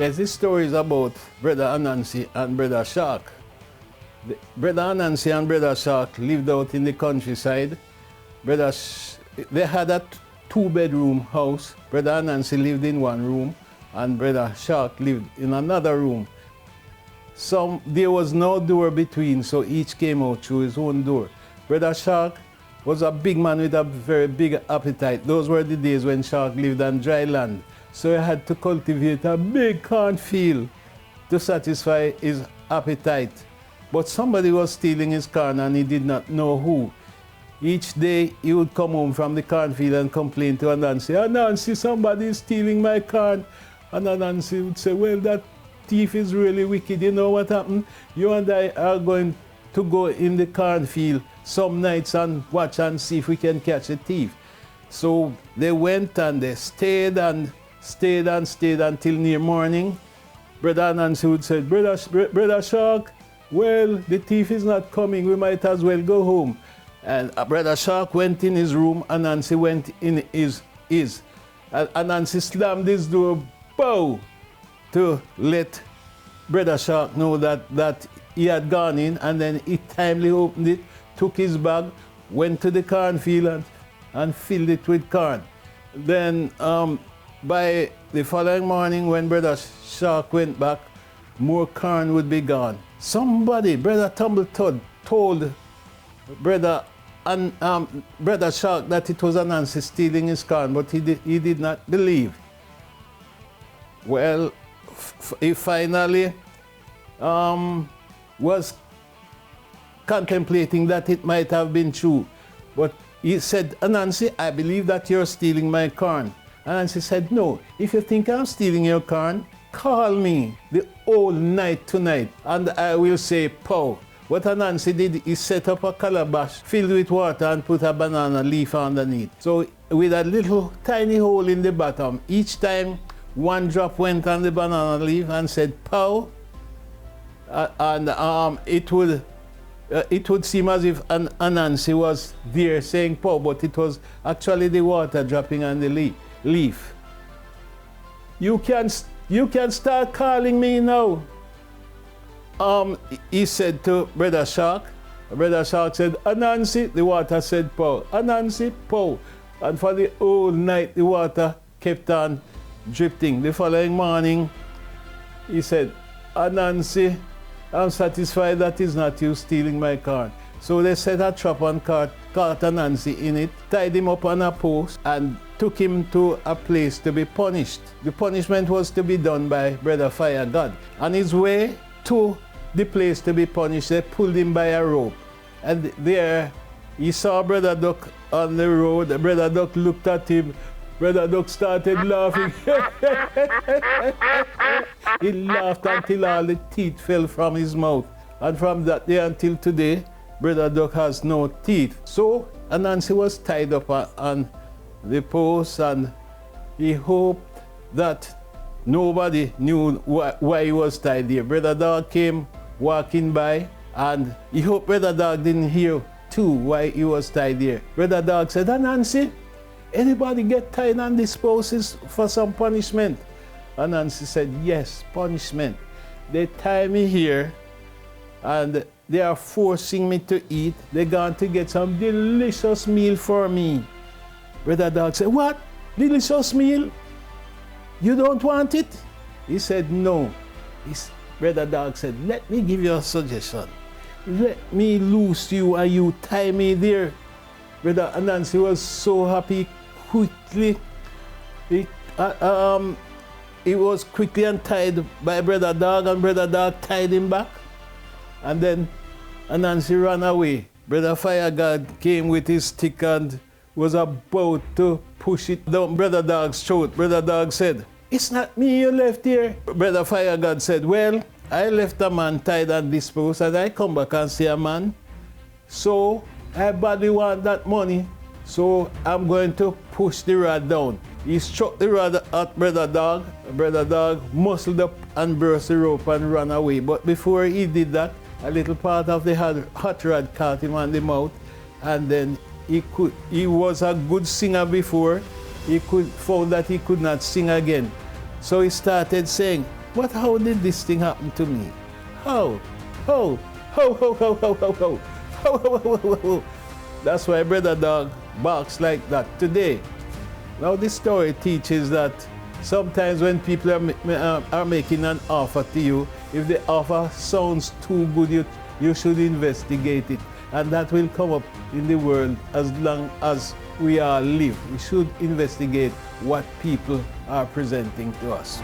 Yes, this story is about Bredda Anancy and Bredda Shark. Bredda Anancy and Bredda Shark lived out in the countryside. They had a two-bedroom house. Bredda Anancy lived in one room and Bredda Shark lived in another room. There was no door between, so each came out through his own door. Bredda Shark was a big man with a very big appetite. Those were the days when Shark lived on dry land. So he had to cultivate a big cornfield to satisfy his appetite. But somebody was stealing his corn and he did not know who. Each day he would come home from the cornfield and complain to Anancy, "Anancy, somebody is stealing my corn." And Anancy would say, "Well, that thief is really wicked. You know what happened? You and I are going to go in the cornfield some nights and watch and see if we can catch a thief." So they went and they stayed until near morning. Bredda Anancy would say, Bredda Shark, well, the thief is not coming. We might as well go home. And Bredda Shark went in his room. Anancy went in his. Anancy slammed his door, bow, to let Bredda Shark know that he had gone in, and then he timely opened it, took his bag, went to the cornfield and filled it with corn. Then by the following morning, when Bredda Shark went back, more corn would be gone. Somebody, Bredda Tumbletoad, told Bredda Shark that it was Anancy stealing his corn, but he did not believe. Well, he finally was contemplating that it might have been true. But he said, "Anancy, I believe that you're stealing my corn." Anancy said, "No, if you think I'm stealing your corn, call me the whole night tonight, and I will say, pow." What Anancy did, he set up a calabash filled with water and put a banana leaf underneath. So with a little tiny hole in the bottom, each time one drop went on the banana leaf and said, pow, it would seem as if Anancy was there saying pow, but it was actually the water dropping on the leaf. You can start calling me now," he said to Bredda Shark. Bredda Shark said, "Anancy." The water said, "Pow." "Anancy, pow." And for the whole night, the water kept on drifting. The following morning, he said, "Anancy, I'm satisfied that it's not you stealing my corn." So they set a trap and caught Anancy in it, tied him up on a post, and took him to a place to be punished. The punishment was to be done by Bredda Fire God. On his way to the place to be punished, they pulled him by a rope. And there he saw Bredda Duck on the road. Bredda Duck looked at him. Bredda Duck started laughing. He laughed until all the teeth fell from his mouth. And from that day until today, Bredda Duck has no teeth. So Anancy was tied up on the post, and he hoped that nobody knew why he was tied there. Bredda Dog came walking by, and he hoped Bredda Dog didn't hear too why he was tied there. Bredda Dog said, "Anancy, anybody get tied on this post is for some punishment?" Anancy said, "Yes, punishment. They tie me here and they are forcing me to eat. They're going to get some delicious meal for me." Bredda Dog said, "What? Delicious meal? You don't want it?" He said, "No." Bredda Dog said, "Let me give you a suggestion. Let me loose you and you tie me there." Bredda Anancy was so happy. He was quickly untied by Bredda Dog, and Bredda Dog tied him back. And then Anancy ran away. Bredda Fire God came with his stick and was about to push it down Bredda Dog's throat. Bredda Dog said, "It's not me you left here." Bredda Fire God said, "Well, I left a man tied on this post, and I come back and see a man. So I badly want that money. So I'm going to push the rod down." He struck the rod at Bredda Dog. Bredda Dog muscled up and burst the rope and ran away. But before he did that, a little part of the hot rod caught him on the mouth, and then he was a good singer before. He found that he could not sing again. So he started saying, But how did this thing happen to me? How? How? How? How? How? How? How? How? How? How? How? How? How? That's why Brother Dog barks like that today. Now this story teaches that sometimes when people are making an offer to you, if the offer sounds too good, you should investigate it. And that will come up in the world as long as we all live. We should investigate what people are presenting to us.